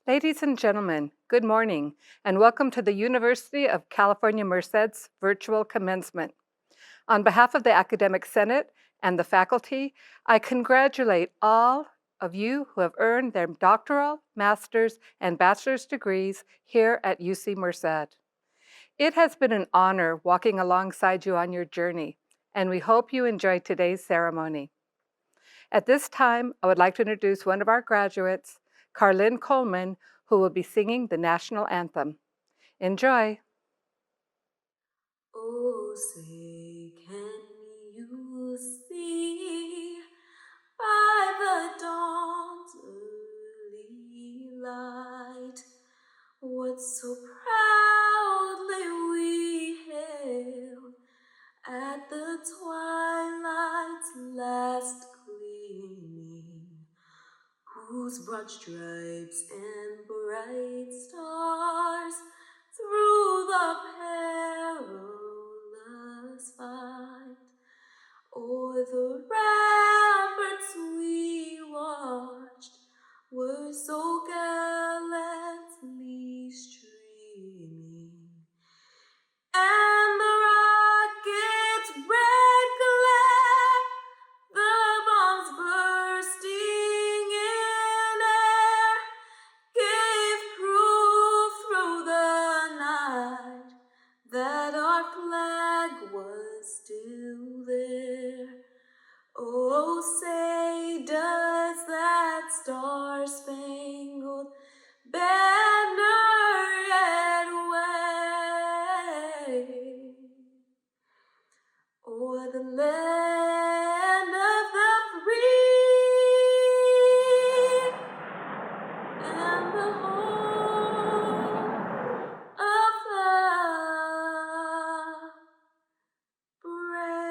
Ladies and gentlemen, good morning, and welcome to the University of California Merced's virtual commencement. On behalf of the Academic Senate and the faculty, I congratulate all of you who have earned their doctoral, master's, and bachelor's degrees here at UC Merced. It has been an honor walking alongside you on your journey, and we hope you enjoy today's ceremony. At this time, I would like to introduce one of our graduates, Carlin Coleman, who will be singing the national anthem. Enjoy. Oh, say, can you see by the dawn's early light what so proudly we hailed at the twilight's last gleaming, whose broad stripes and bright stars through the perilous fight o'er the ramparts we watched were so gallantly streaming, and the rocket's red glare, the bombs bursting in air, gave proof through the night that our flag was still there. Oh, say, does that star-spangled banner yet wave o'er the land of the free and the home of the brave?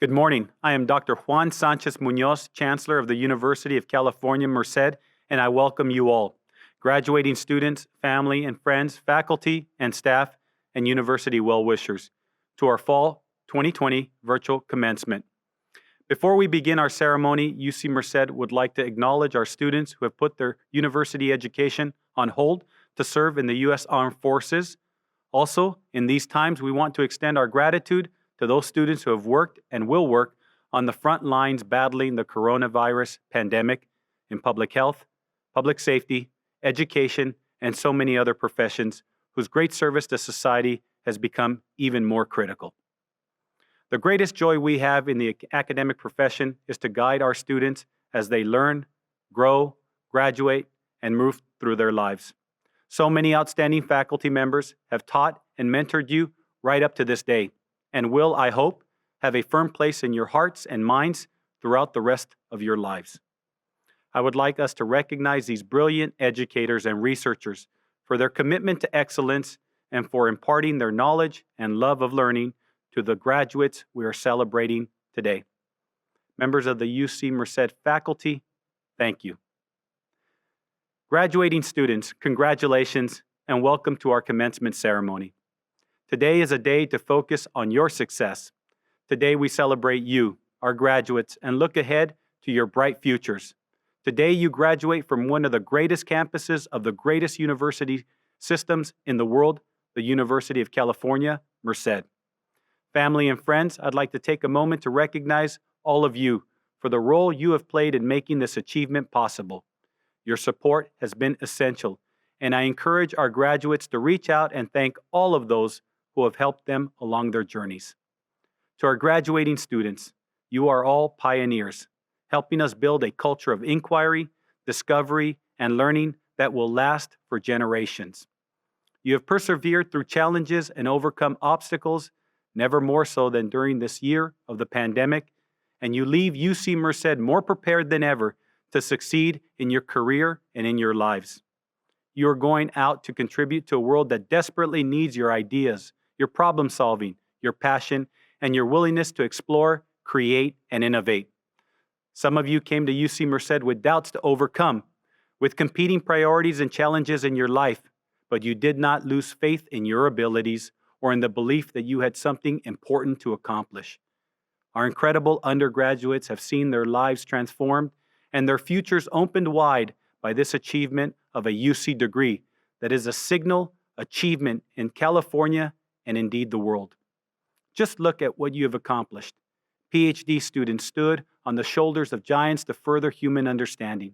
Good morning. I am Dr. Juan Sanchez Munoz, Chancellor of the University of California, Merced, and I welcome you all, graduating students, family and friends, faculty and staff, and university well-wishers, to our Fall 2020 virtual commencement. Before we begin our ceremony, UC Merced would like to acknowledge our students who have put their university education on hold to serve in the U.S. Armed Forces. Also, in these times, we want to extend our gratitude to those students who have worked and will work on the front lines battling the coronavirus pandemic in public health, public safety, education, and so many other professions whose great service to society has become even more critical. The greatest joy we have in the academic profession is to guide our students as they learn, grow, graduate, and move through their lives. So many outstanding faculty members have taught and mentored you right up to this day, and will, I hope, have a firm place in your hearts and minds throughout the rest of your lives. I would like us to recognize these brilliant educators and researchers for their commitment to excellence and for imparting their knowledge and love of learning to the graduates we are celebrating today. Members of the UC Merced faculty, thank you. Graduating students, congratulations and welcome to our commencement ceremony. Today is a day to focus on your success. Today we celebrate you, our graduates, and look ahead to your bright futures. Today you graduate from one of the greatest campuses of the greatest university systems in the world, the University of California, Merced. Family and friends, I'd like to take a moment to recognize all of you for the role you have played in making this achievement possible. Your support has been essential, and I encourage our graduates to reach out and thank all of those who have helped them along their journeys. To our graduating students, you are all pioneers, helping us build a culture of inquiry, discovery, and learning that will last for generations. You have persevered through challenges and overcome obstacles, never more so than during this year of the pandemic, and you leave UC Merced more prepared than ever to succeed in your career and in your lives. You are going out to contribute to a world that desperately needs your ideas, your problem solving, your passion, and your willingness to explore, create, and innovate. Some of you came to UC Merced with doubts to overcome, with competing priorities and challenges in your life, but you did not lose faith in your abilities or in the belief that you had something important to accomplish. Our incredible undergraduates have seen their lives transformed and their futures opened wide by this achievement of a UC degree that is a signal achievement in California and indeed the world. Just look at what you have accomplished. PhD students stood on the shoulders of giants to further human understanding.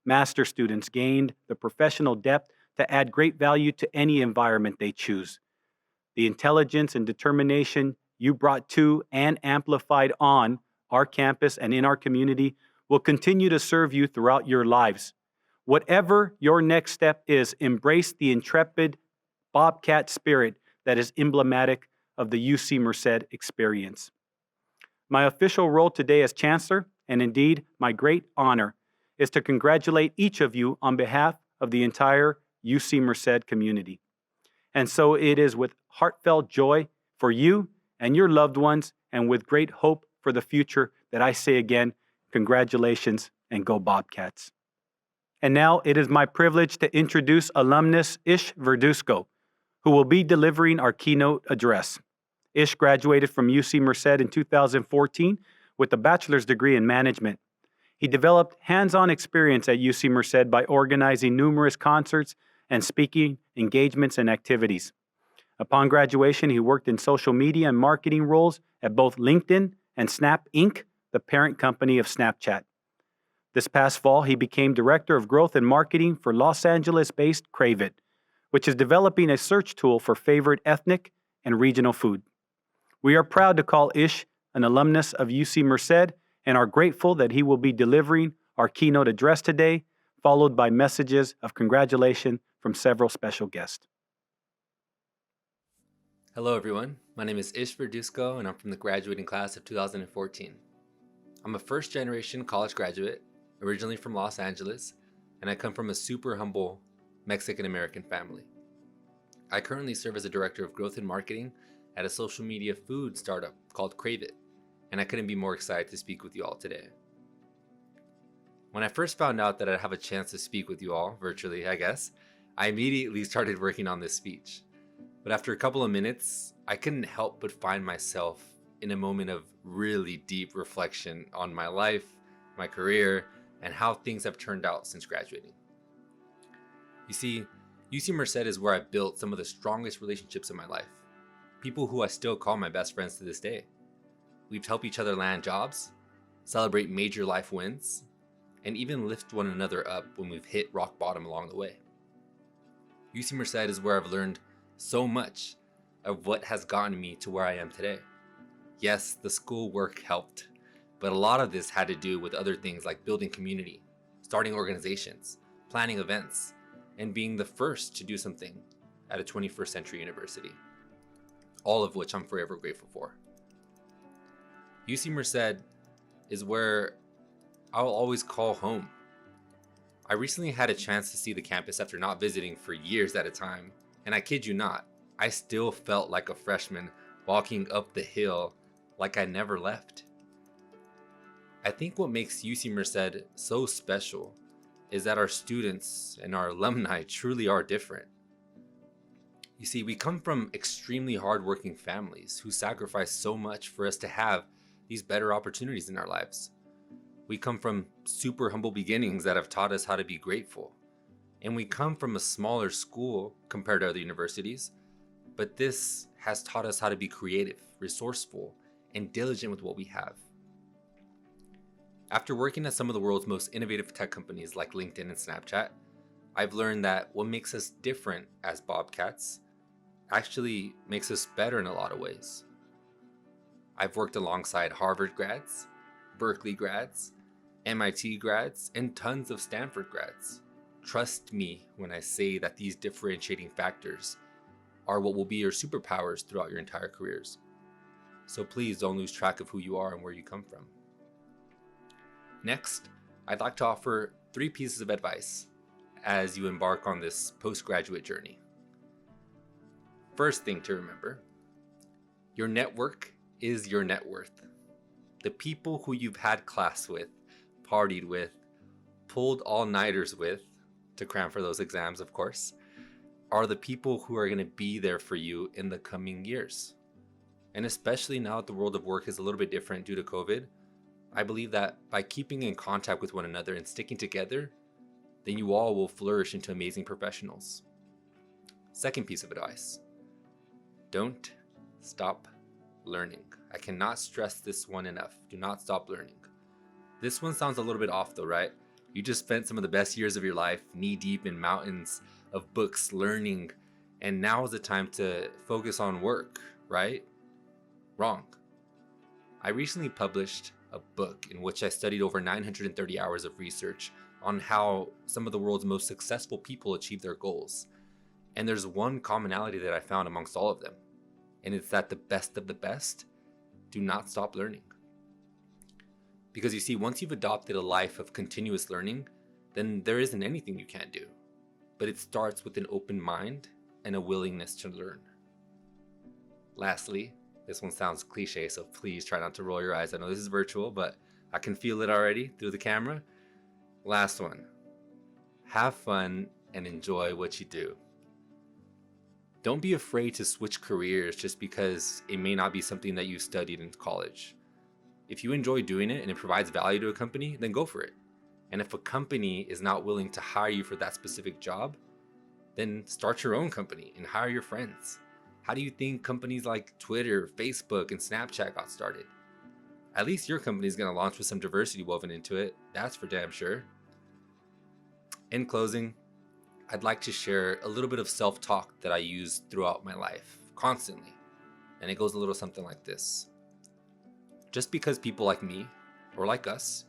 Master students gained the professional depth to add great value to any environment they choose. The intelligence and determination you brought to and amplified on our campus and in our community will continue to serve you throughout your lives. Whatever your next step is, embrace the intrepid Bobcat spirit that is emblematic of the UC Merced experience. My official role today as Chancellor, and indeed my great honor, is to congratulate each of you on behalf of the entire UC Merced community. And so it is with heartfelt joy for you and your loved ones, and with great hope for the future, that I say again, congratulations and go Bobcats. And now it is my privilege to introduce alumnus Ish Verduzco, who will be delivering our keynote address. Ish graduated from UC Merced in 2014 with a bachelor's degree in management. He developed hands-on experience at UC Merced by organizing numerous concerts and speaking engagements and activities. Upon graduation, he worked in social media and marketing roles at both LinkedIn and Snap Inc., the parent company of Snapchat. This past fall, he became Director of Growth and Marketing for Los Angeles-based Crave It, which is developing a search tool for favorite ethnic and regional food. We are proud to call Ish an alumnus of UC Merced and are grateful that he will be delivering our keynote address today, followed by messages of congratulation from several special guests. Hello everyone, my name is Ish Verduzco and I'm from the graduating class of 2014. I'm a first-generation college graduate, originally from Los Angeles, and I come from a super humble Mexican-American family. I currently serve as a Director of Growth and Marketing at a social media food startup called Crave It, and I couldn't be more excited to speak with you all today. When I first found out that I'd have a chance to speak with you all, virtually I guess, I immediately started working on this speech. But after a couple of minutes, I couldn't help but find myself in a moment of really deep reflection on my life, my career, and how things have turned out since graduating. You see, UC Merced is where I built some of the strongest relationships in my life. People who I still call my best friends to this day. We've helped each other land jobs, celebrate major life wins, and even lift one another up when we've hit rock bottom along the way. UC Merced is where I've learned so much of what has gotten me to where I am today. Yes, the school work helped, but a lot of this had to do with other things like building community, starting organizations, planning events, and being the first to do something at a 21st century university. All of which I'm forever grateful for. UC Merced is where I'll always call home. I recently had a chance to see the campus after not visiting for years at a time. And I kid you not, I still felt like a freshman walking up the hill like I never left. I think what makes UC Merced so special is that our students and our alumni truly are different. You see, we come from extremely hardworking families who sacrifice so much for us to have these better opportunities in our lives. We come from super humble beginnings that have taught us how to be grateful. And we come from a smaller school compared to other universities, but this has taught us how to be creative, resourceful, and diligent with what we have. After working at some of the world's most innovative tech companies like LinkedIn and Snapchat, I've learned that what makes us different as Bobcats actually makes us better in a lot of ways. I've worked alongside Harvard grads, Berkeley grads, MIT grads, and tons of Stanford grads. Trust me when I say that these differentiating factors are what will be your superpowers throughout your entire careers. So please don't lose track of who you are and where you come from. Next, I'd like to offer 3 pieces of advice as you embark on this postgraduate journey. First thing to remember, your network is your net worth. The people who you've had class with, partied with, pulled all-nighters with, to cram for those exams, of course, are the people who are going to be there for you in the coming years. And especially now that the world of work is a little bit different due to COVID, I believe that by keeping in contact with one another and sticking together, then you all will flourish into amazing professionals. Second piece of advice, don't stop learning. I cannot stress this one enough. Do not stop learning. This one sounds a little bit off though, right? You just spent some of the best years of your life knee deep in mountains of books learning, and now is the time to focus on work, right? Wrong. I recently published a book in which I studied over 930 hours of research on how some of the world's most successful people achieve their goals. And there's one commonality that I found amongst all of them, and it's that the best of the best do not stop learning. Because you see, once you've adopted a life of continuous learning, then there isn't anything you can't do. But it starts with an open mind and a willingness to learn. Lastly, this one sounds cliche, so please try not to roll your eyes. I know this is virtual, but I can feel it already through the camera. Last one, have fun and enjoy what you do. Don't be afraid to switch careers just because it may not be something that you studied in college. If you enjoy doing it and it provides value to a company, then go for it. And if a company is not willing to hire you for that specific job, then start your own company and hire your friends. How do you think companies like Twitter, Facebook, and Snapchat got started? At least your company is going to launch with some diversity woven into it. That's for damn sure. In closing, I'd like to share a little bit of self-talk that I use throughout my life, constantly. And it goes a little something like this. Just because people like me, or like us,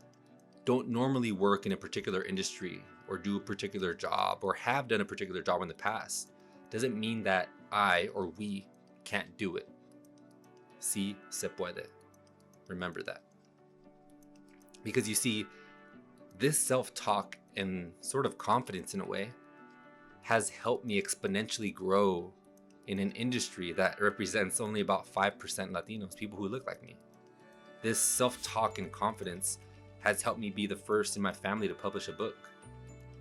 don't normally work in a particular industry or do a particular job or have done a particular job in the past, doesn't mean that I or we can't do it. Sí se puede. Remember that. Because you see, this self-talk and sort of confidence in a way has helped me exponentially grow in an industry that represents only about 5% Latinos, people who look like me. This self-talk and confidence has helped me be the first in my family to publish a book.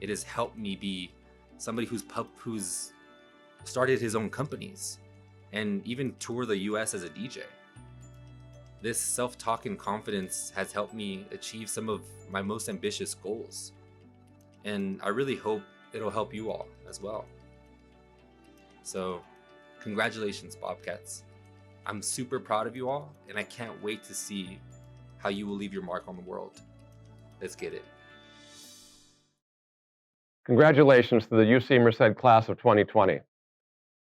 It has helped me be somebody who's started his own companies and even tour the US as a DJ. This self-talk and confidence has helped me achieve some of my most ambitious goals. And I really hope it'll help you all as well. So, congratulations, Bobcats. I'm super proud of you all, and I can't wait to see how you will leave your mark on the world. Let's get it. Congratulations to the UC Merced class of 2020.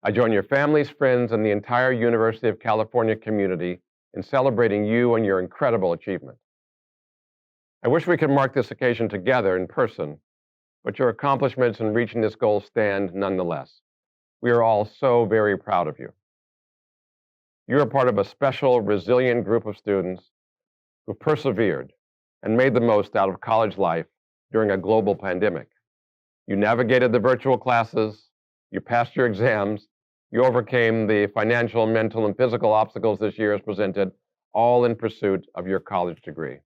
I join your families, friends, and the entire University of California community in celebrating you and your incredible achievement. I wish we could mark this occasion together in person, but your accomplishments in reaching this goal stand nonetheless. We are all so very proud of you. You're a part of a special, resilient group of students who persevered and made the most out of college life during a global pandemic. You navigated the virtual classes, you passed your exams, you overcame the financial, mental, and physical obstacles this year has presented, all in pursuit of your college degree.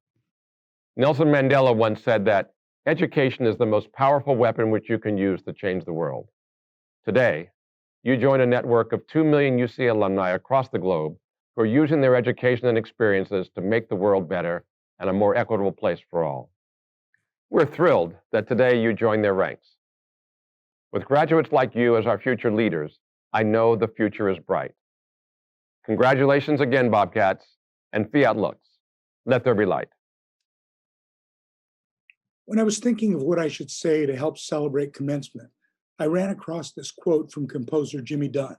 Nelson Mandela once said that education is the most powerful weapon which you can use to change the world. Today, you join a network of 2 million UC alumni across the globe who are using their education and experiences to make the world better and a more equitable place for all. We're thrilled that today you join their ranks. With graduates like you as our future leaders, I know the future is bright. Congratulations again, Bobcats, and fiat lux. Let there be light. When I was thinking of what I should say to help celebrate commencement, I ran across this quote from composer Jimmy Dunn,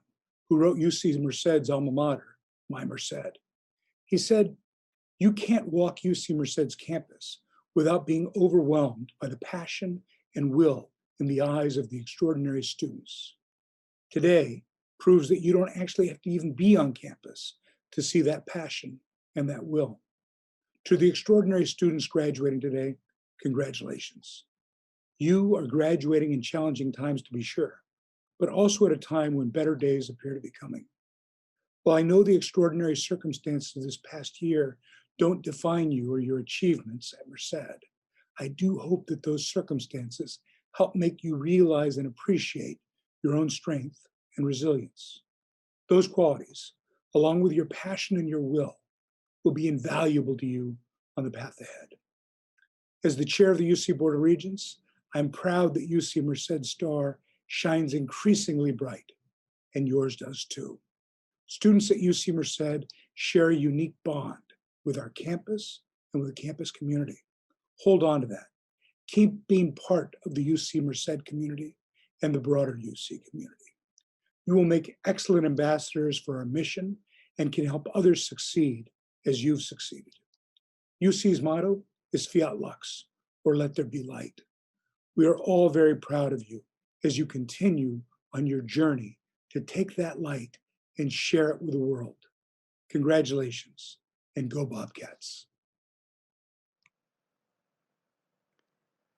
who wrote UC Merced's alma mater, my Merced. He said, "You can't walk UC Merced's campus without being overwhelmed by the passion and will in the eyes of the extraordinary students. Today proves that you don't actually have to even be on campus to see that passion and that will. To the extraordinary students graduating today, congratulations. You are graduating in challenging times, to be sure, but also at a time when better days appear to be coming. While I know the extraordinary circumstances of this past year don't define you or your achievements at Merced, I do hope that those circumstances help make you realize and appreciate your own strength and resilience. Those qualities, along with your passion and your will be invaluable to you on the path ahead. As the chair of the UC Board of Regents, I'm proud that UC Merced's star shines increasingly bright, and yours does too. Students at UC Merced share a unique bond with our campus and with the campus community. Hold on to that. Keep being part of the UC Merced community and the broader UC community. You will make excellent ambassadors for our mission and can help others succeed as you've succeeded. UC's motto is Fiat Lux, or let there be light. We are all very proud of you as you continue on your journey to take that light and share it with the world. Congratulations, and go Bobcats.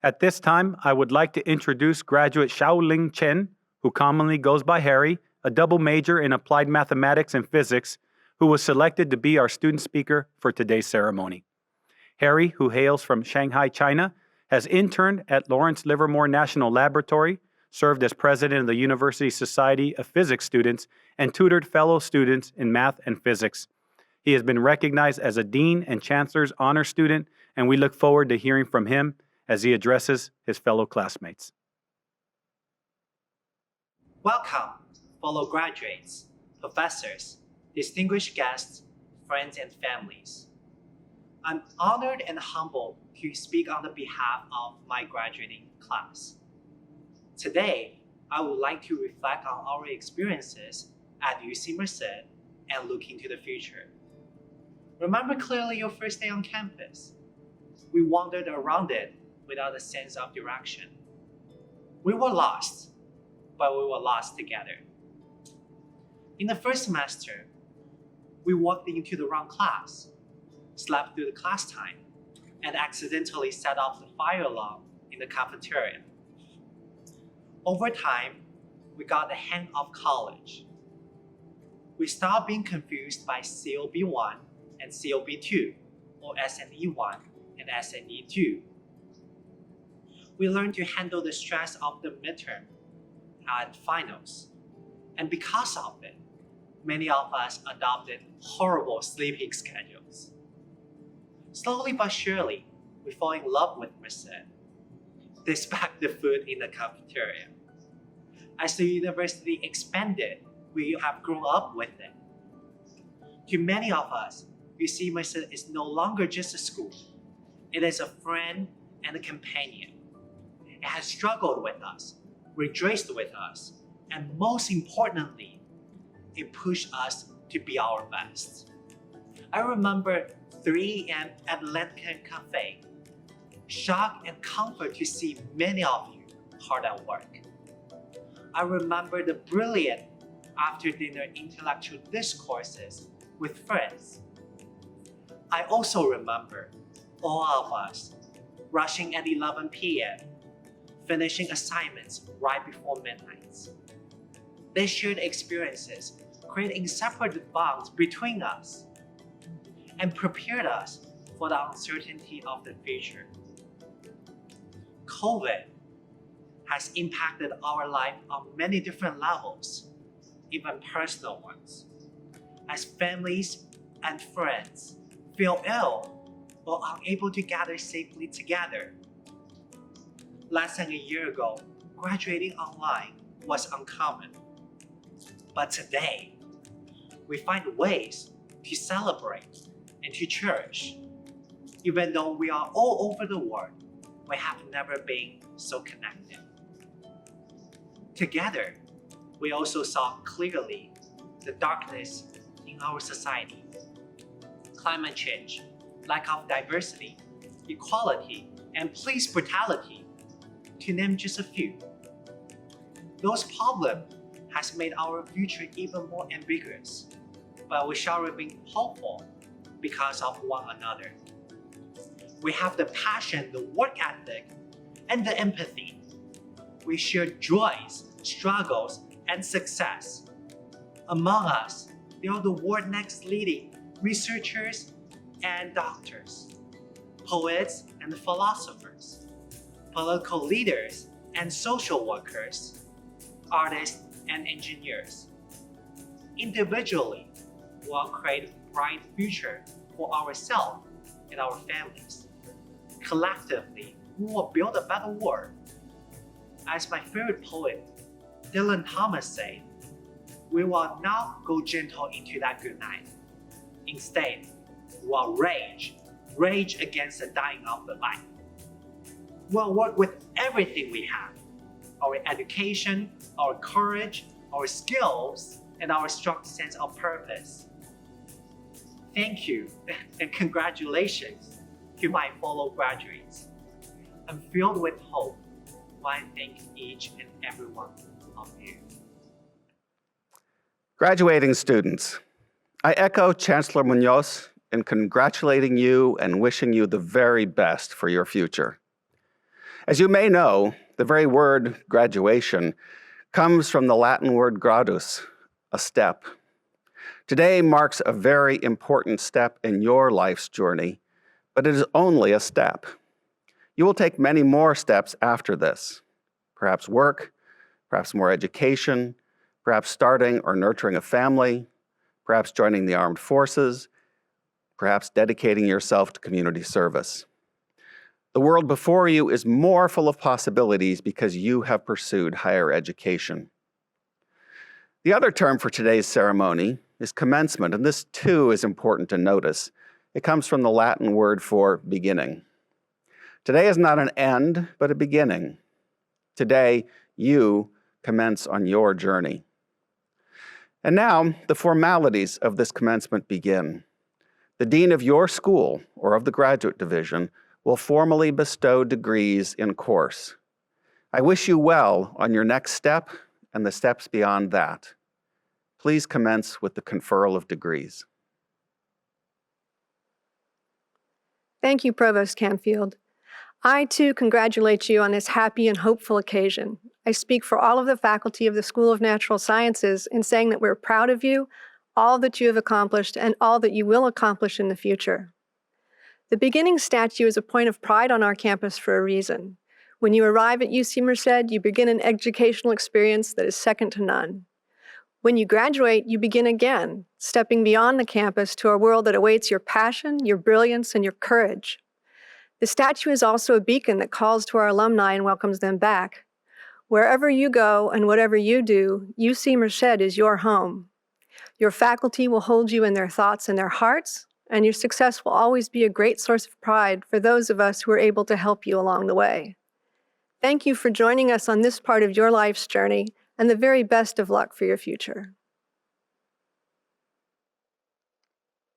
At this time, I would like to introduce graduate Xiaoling Chen, who commonly goes by Harry, a double major in applied mathematics and physics, who was selected to be our student speaker for today's ceremony. Harry, who hails from Shanghai, China, has interned at Lawrence Livermore National Laboratory, served as president of the University Society of Physics Students, and tutored fellow students in math and physics. He has been recognized as a Dean and Chancellor's Honor Student, and we look forward to hearing from him as he addresses his fellow classmates. Welcome, fellow graduates, professors, distinguished guests, friends, and families. I'm honored and humbled to speak on the behalf of my graduating class. Today, I would like to reflect on our experiences at UC Merced and look into the future. Remember clearly your first day on campus. We wandered around it without a sense of direction. We were lost, but we were lost together. In the first semester, we walked into the wrong class, slept through the class time, and accidentally set off the fire alarm in the cafeteria. Over time, we got the hang of college. We stopped being confused by COB1 and COB2, or SNE1 and SNE2. We learned to handle the stress of the midterm and finals. And because of it, many of us adopted horrible sleeping schedules. Slowly but surely, we fall in love with Merced, despite the food in the cafeteria. As the university expanded, we have grown up with it. To many of us, UC Merced is no longer just a school. It is a friend and a companion. It has struggled with us, rejoiced with us, and most importantly, it pushed us to be our best. I remember 3 a.m. at Lincoln Cafe, shock and comfort to see many of you hard at work. I remember the brilliant after-dinner intellectual discourses with friends. I also remember all of us rushing at 11 p.m., finishing assignments right before midnight. These shared experiences create inseparable bonds between us and prepared us for the uncertainty of the future. COVID has impacted our life on many different levels, even personal ones, as families and friends feel ill or unable to gather safely together. Less than a year ago, graduating online was uncommon. But today, we find ways to celebrate and to cherish. Even though we are all over the world, we have never been so connected. Together, we also saw clearly the darkness in our society. Climate change, lack of diversity, equality, and police brutality, to name just a few. Those problems has made our future even more ambiguous, but we shall remain hopeful because of one another. We have the passion, the work ethic, and the empathy. We share joys, struggles, and success. Among us, there are the world's next leading researchers and doctors, poets and philosophers, political leaders and social workers, artists and engineers. Individually, will create a bright future for ourselves and our families. Collectively, we will build a better world. As my favorite poet, Dylan Thomas said, we will not go gentle into that good night. Instead, we will rage against the dying of the light. We'll work with everything we have, our education, our courage, our skills, and our strong sense of purpose. Thank you and congratulations to my fellow graduates. I'm filled with hope when I thank each and every one of you. Graduating students, I echo Chancellor Munoz in congratulating you and wishing you the very best for your future. As you may know, the very word graduation comes from the Latin word gradus, a step. Today marks a very important step in your life's journey, but it is only a step. You will take many more steps after this. Perhaps work, perhaps more education, perhaps starting or nurturing a family, perhaps joining the armed forces, perhaps dedicating yourself to community service. The world before you is more full of possibilities because you have pursued higher education. The other term for today's ceremony is commencement, and this too is important to notice. It comes from the Latin word for beginning. Today is not an end, but a beginning. Today, you commence on your journey. And now, the formalities of this commencement begin. The dean of your school or of the graduate division will formally bestow degrees in course. I wish you well on your next step and the steps beyond that. Please commence with the conferral of degrees. Thank you, Provost Canfield. I, too, congratulate you on this happy and hopeful occasion. I speak for all of the faculty of the School of Natural Sciences in saying that we're proud of you, all that you have accomplished, and all that you will accomplish in the future. The beginning statue is a point of pride on our campus for a reason. When you arrive at UC Merced, you begin an educational experience that is second to none. When you graduate, you begin again, stepping beyond the campus to a world that awaits your passion, your brilliance, and your courage. The statue is also a beacon that calls to our alumni and welcomes them back. Wherever you go and whatever you do, UC Merced is your home. Your faculty will hold you in their thoughts and their hearts, and your success will always be a great source of pride for those of us who are able to help you along the way. Thank you for joining us on this part of your life's journey, and the very best of luck for your future.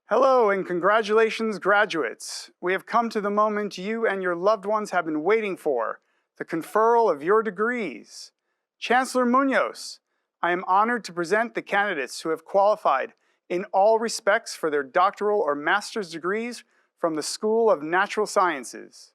Hello and congratulations, graduates. We have come to the moment you and your loved ones have been waiting for, the conferral of your degrees. Chancellor Munoz, I am honored to present the candidates who have qualified in all respects for their doctoral or master's degrees from the School of Natural Sciences.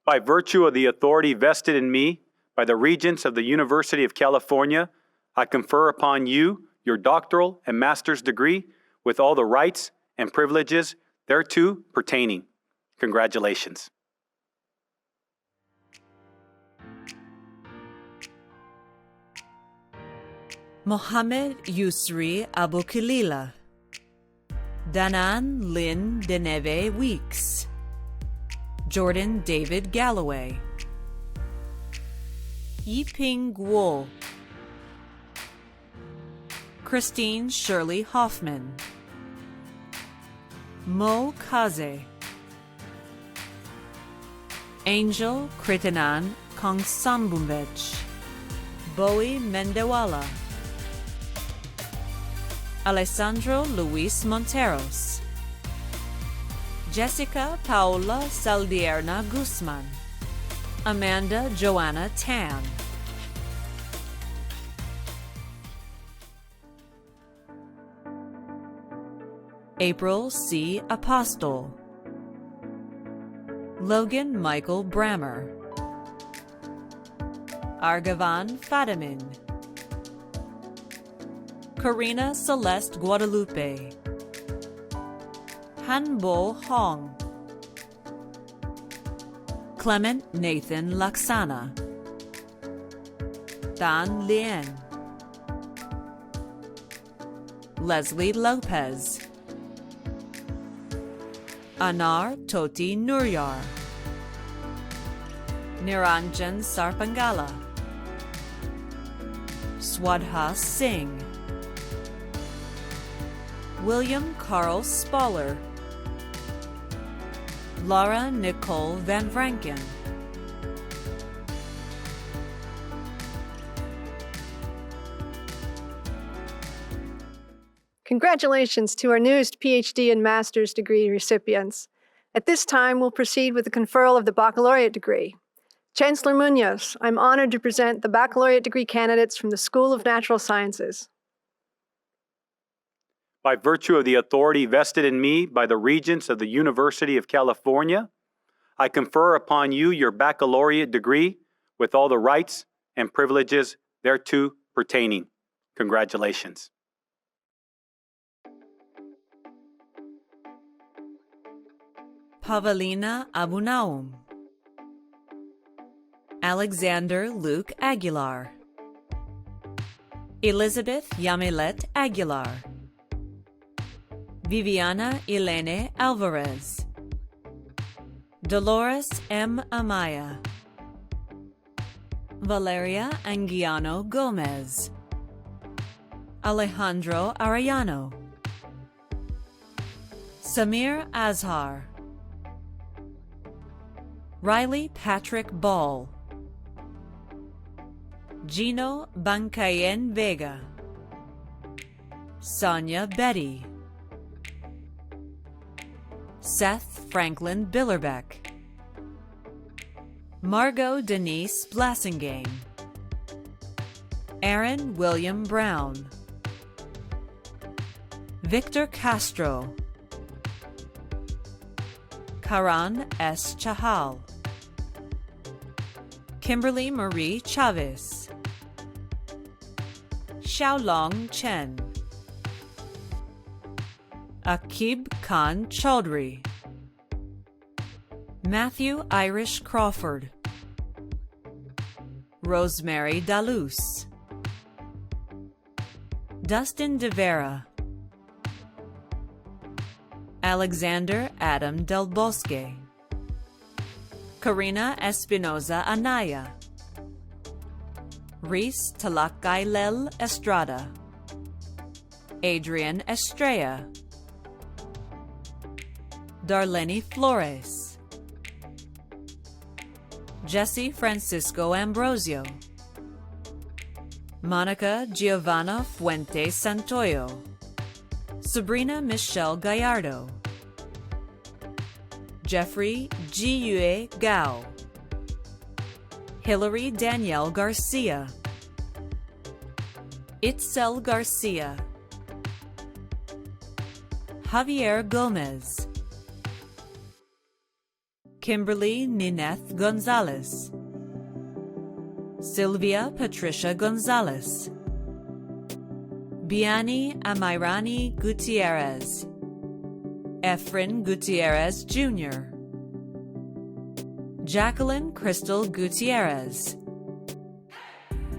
By virtue of the authority vested in me by the Regents of the University of California, I confer upon you your doctoral and master's degree with all the rights and privileges thereto pertaining. Congratulations. Mohammed Yusri Abukilila, Danan Lynn Deneve Weeks, Jordan David Galloway, Yiping Guo, Christine Shirley Hoffman, Mo Kaze, Angel Kritanan Kongsambumvech, Bowie Mendewala, Alessandro Luis Monteros, Jessica Paola Saldierna Guzman, Amanda Joanna Tan, April C. Apostol, Logan Michael Brammer, Argavan Fadamin, Karina Celeste Guadalupe, Hanbo Hong, Clement Nathan Laksana, Dan Lien, Leslie Lopez, Anar Toti Nuryar, Niranjan Sarpangala, Swadha Singh, William Carl Spaller, Laura Nicole Van Vranken, Congratulations to our newest PhD and master's degree recipients. At this time, we'll proceed with the conferral of the baccalaureate degree. Chancellor Munoz, I'm honored to present the baccalaureate degree candidates from the School of Natural Sciences. By virtue of the authority vested in me by the Regents of the University of California, I confer upon you your baccalaureate degree with all the rights and privileges thereto pertaining. Congratulations. Pavelina Abunaum, Alexander Luke Aguilar, Elizabeth Yamilet Aguilar, Viviana Elene Alvarez, Dolores M. Amaya, Valeria Anguiano Gomez, Alejandro Arellano, Samir Azhar, Riley Patrick Ball, Gino Bancayen Vega, Sonia Betty, Seth Franklin Billerbeck, Margot Denise Blassingame, Aaron William Brown, Victor Castro, Karan S. Chahal, Kimberly Marie Chavez, Xiaolong Chen, Akib Khan Chaudhry, Matthew Irish Crawford, Rosemary Dalus, Dustin De Vera, Alexander Adam Del Bosque, Karina Espinoza Anaya, Reese Talakailel Estrada, Adrian Estrella, Darlene Flores, Jesse Francisco Ambrosio, Monica Giovanna Fuentes Santoyo, Sabrina Michelle Gallardo, Jeffrey Jiyue Gao, Hilary Danielle Garcia, Itzel Garcia, Javier Gomez, Kimberly Nineth Gonzalez, Sylvia Patricia Gonzalez, Biani Amairani Gutierrez, Efren Gutierrez Jr., Jacqueline Crystal Gutierrez,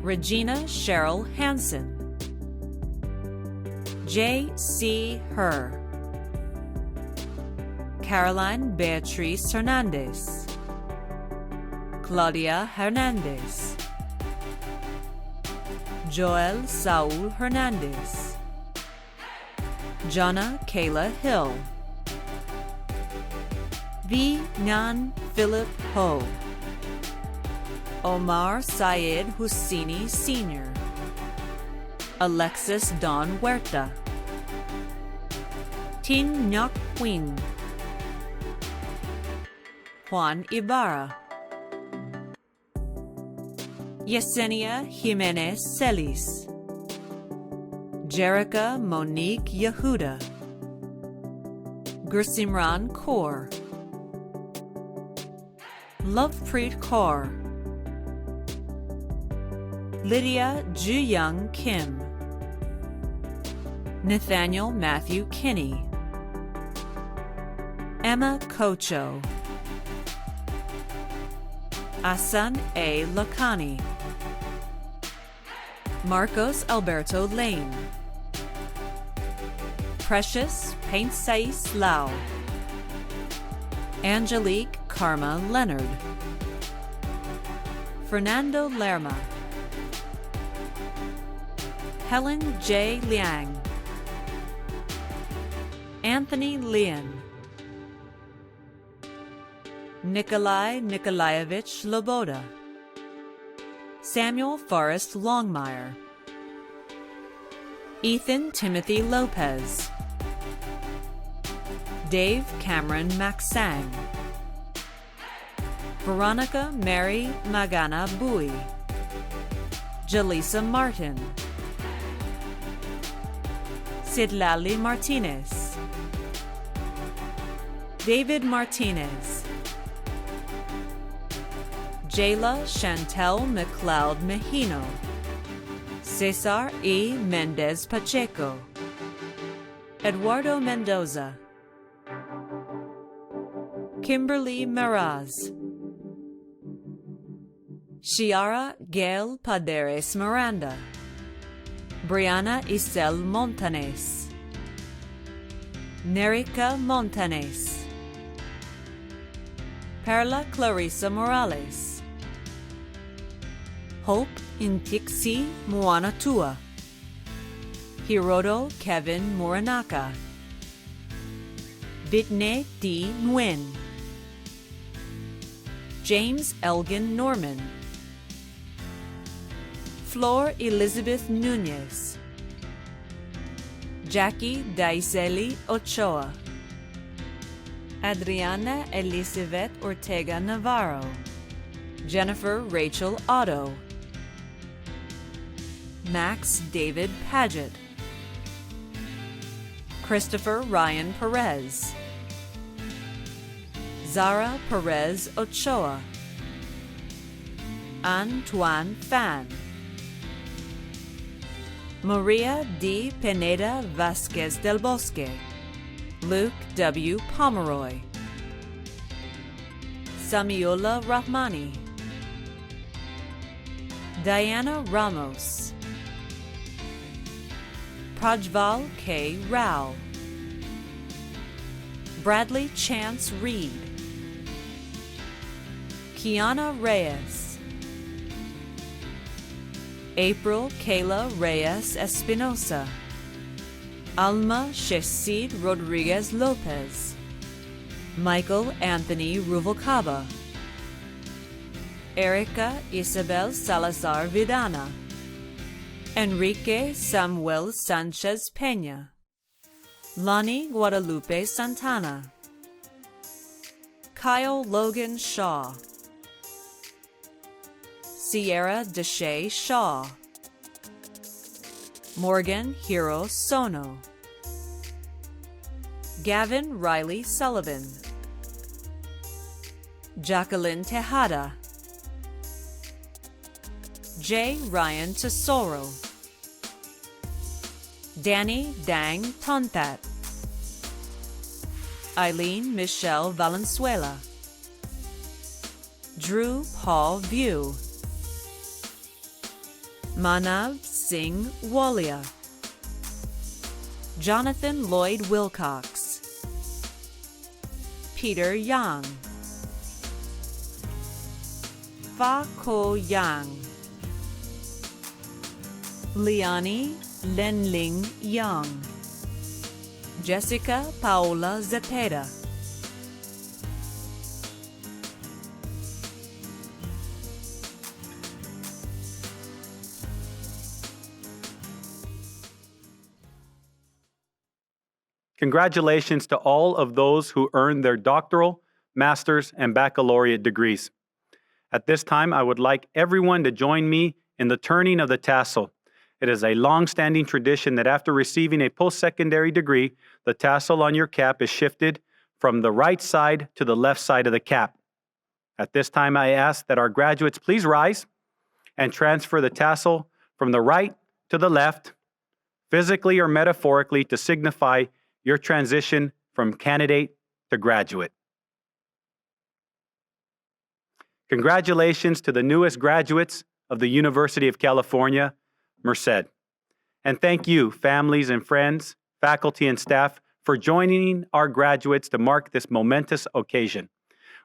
Regina Cheryl Hansen, J. C. Herr, Caroline Beatriz Hernandez, Claudia Hernandez, Joel Saul Hernandez, Jonna Kayla Hill, V. Nhan Philip Ho, Omar Syed Husseini Sr., Alexis Don Huerta, Tin Nyok Quinn, Juan Ibarra, Yesenia Jimenez Celis, Jerica Monique Yehuda, Gursimran Kaur, Lovepreet Kaur, Lydia Ju-Young Kim, Nathaniel Matthew Kinney, Emma Kocho, Asan A. Lacani, Marcos Alberto Lane, Precious Paintsais Lau, Angelique Karma Leonard, Fernando Lerma, Helen J. Liang, Anthony Leon, Nikolai Nikolaevich Loboda, Samuel Forrest Longmire, Ethan Timothy Lopez, Dave Cameron Maxang, Veronica Mary Magana Bui, Jaleesa Martin, Sidlali Martinez, David Martinez, Jayla Chantel McLeod Mejino, Cesar E. Mendez Pacheco, Eduardo Mendoza, Kimberly Meraz, Shiara Gail Paderes Miranda, Brianna Isel Montanes, Nerica Montanes, Perla Clarissa Morales, Hope Intixi Muanatua, Hiroto Kevin Muranaka, Bitne D. Nguyen, James Elgin Norman, Flor Elizabeth Nunez, Jackie Daiseli Ochoa, Adriana Elizabeth Ortega Navarro, Jennifer Rachel Otto, Max David Paget, Christopher Ryan Perez, Zara Perez Ochoa, Antoine Fan, Maria D. Pineda Vasquez del Bosque, Luke W. Pomeroy, Samiola Rahmani, Diana Ramos, Prajval K. Rao, Bradley Chance Reed, Kiana Reyes, April Kayla Reyes Espinosa, Alma Shesid Rodriguez Lopez, Michael Anthony Ruvalcaba, Erica Isabel Salazar Vidana, Enrique Samuel Sanchez Peña, Lonnie Guadalupe Santana, Kyle Logan Shaw, Sierra Deshay Shaw, Morgan Hiro Sono, Gavin Riley Sullivan, Jacqueline Tejada, J. Ryan Tesoro, Danny Dang Tontat, Eileen Michelle Valenzuela, Drew Paul View, Manav Singh Walia, Jonathan Lloyd Wilcox, Peter Yang, Fa Ko Yang, Liani Lenling Yang, Jessica Paola Zepeda, Congratulations to all of those who earned their doctoral, master's, and baccalaureate degrees. At this time, I would like everyone to join me in the turning of the tassel. It is a long-standing tradition that after receiving a post-secondary degree, the tassel on your cap is shifted from the right side to the left side of the cap. At this time, I ask that our graduates please rise and transfer the tassel from the right to the left, physically or metaphorically, to signify your transition from candidate to graduate. Congratulations to the newest graduates of the University of California, Merced. And thank you, families and friends, faculty, and staff for joining our graduates to mark this momentous occasion.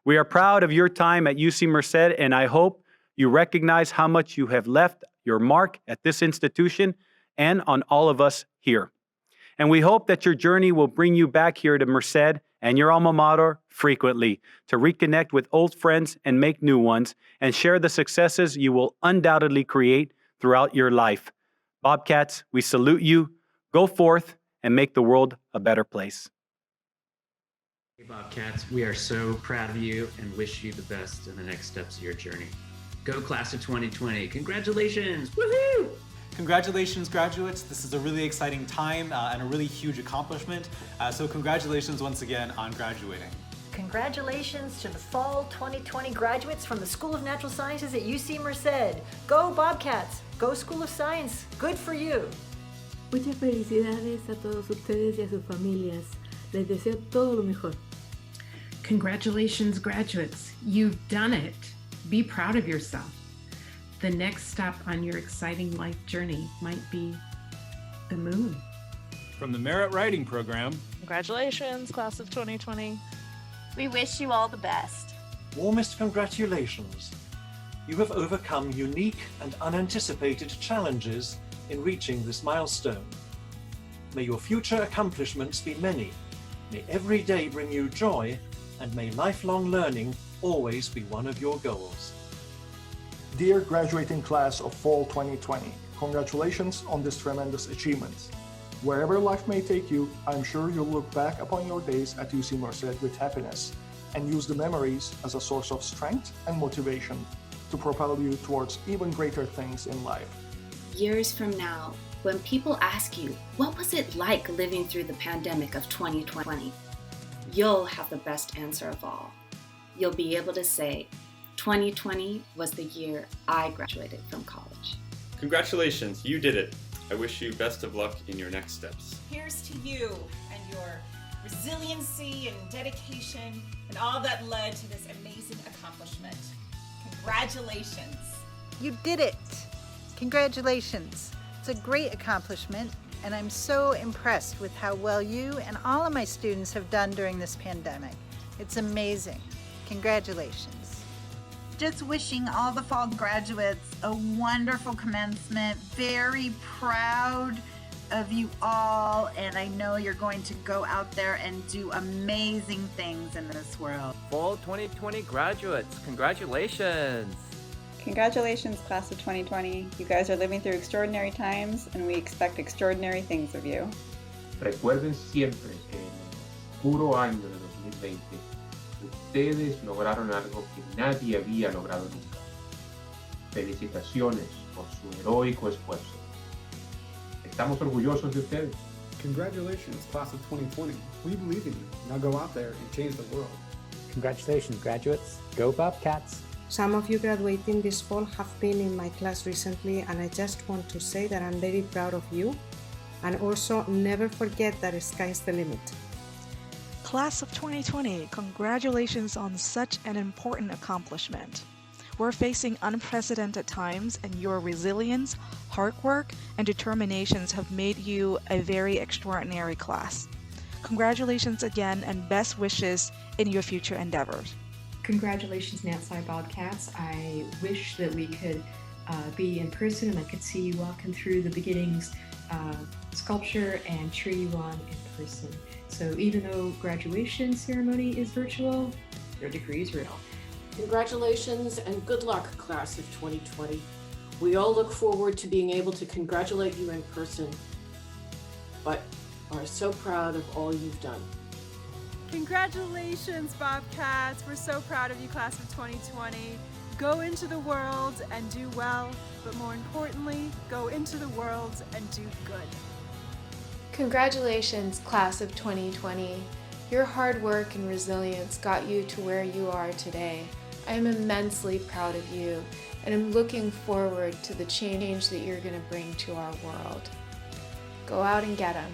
We are proud of your time at UC Merced, and I hope you recognize how much you have left your mark at this institution and on all of us here. And we hope that your journey will bring you back here to Merced and your alma mater frequently to reconnect with old friends and make new ones and share the successes you will undoubtedly create throughout your life. Bobcats, we salute you. Go forth and make the world a better place. Hey Bobcats, we are so proud of you and wish you the best in the next steps of your journey. Go class of 2020. Congratulations. Woohoo! Congratulations, graduates. This is a really exciting time and a really huge accomplishment. So congratulations once again on graduating. Congratulations to the fall 2020 graduates from the School of Natural Sciences at UC Merced. Go Bobcats! Go School of Science! Good for you! Muchas felicidades a todos ustedes y a sus familias. Les deseo todo lo mejor. Congratulations, graduates. You've done it. Be proud of yourself. The next stop on your exciting life journey might be the moon. From the Merit Writing Program, congratulations, class of 2020. We wish you all the best. Warmest congratulations. You have overcome unique and unanticipated challenges in reaching this milestone. May your future accomplishments be many. May every day bring you joy, and may lifelong learning always be one of your goals. Dear graduating class of fall 2020, congratulations on this tremendous achievement. Wherever life may take you, I'm sure you'll look back upon your days at UC Merced with happiness and use the memories as a source of strength and motivation to propel you towards even greater things in life. Years from now, when people ask you, what was it like living through the pandemic of 2020? You'll have the best answer of all. You'll be able to say, 2020 was the year I graduated from college. Congratulations, you did it. I wish you best of luck in your next steps. Here's to you and your resiliency and dedication and all that led to this amazing accomplishment. Congratulations. You did it. Congratulations. It's a great accomplishment, and I'm so impressed with how well you and all of my students have done during this pandemic. It's amazing. Congratulations. Just wishing all the fall graduates a wonderful commencement. Very proud of you all, and I know you're going to go out there and do amazing things in this world. Fall 2020 graduates, congratulations! Congratulations, class of 2020. You guys are living through extraordinary times, and we expect extraordinary things of you. Recuerden siempre que en el oscuro año de 2020, ustedes lograron algo que nadie había logrado nunca. Felicitaciones por su heroico esfuerzo. Estamos orgullosos de ustedes. Congratulations, class of 2020. We believe in you. Now go out there and change the world. Congratulations, graduates. Go Bobcats. Some of you graduating this fall have been in my class recently, and I just want to say that I'm very proud of you. And also, never forget that sky's the limit. Class of 2020, congratulations on such an important accomplishment. We're facing unprecedented times, and your resilience, hard work, and determinations have made you a very extraordinary class. Congratulations again, and best wishes in your future endeavors. Congratulations, Natsai Bobcats. I wish that we could be in person and I could see you walking through the beginnings sculpture and cheer you on in person. So even though graduation ceremony is virtual, your degree is real. Congratulations and good luck, class of 2020. We all look forward to being able to congratulate you in person, but are so proud of all you've done. Congratulations, Bobcats. We're so proud of you, class of 2020. Go into the world and do well, but more importantly, go into the world and do good. Congratulations, class of 2020. Your hard work and resilience got you to where you are today. I am immensely proud of you, and I'm looking forward to the change that you're going to bring to our world. Go out and get them.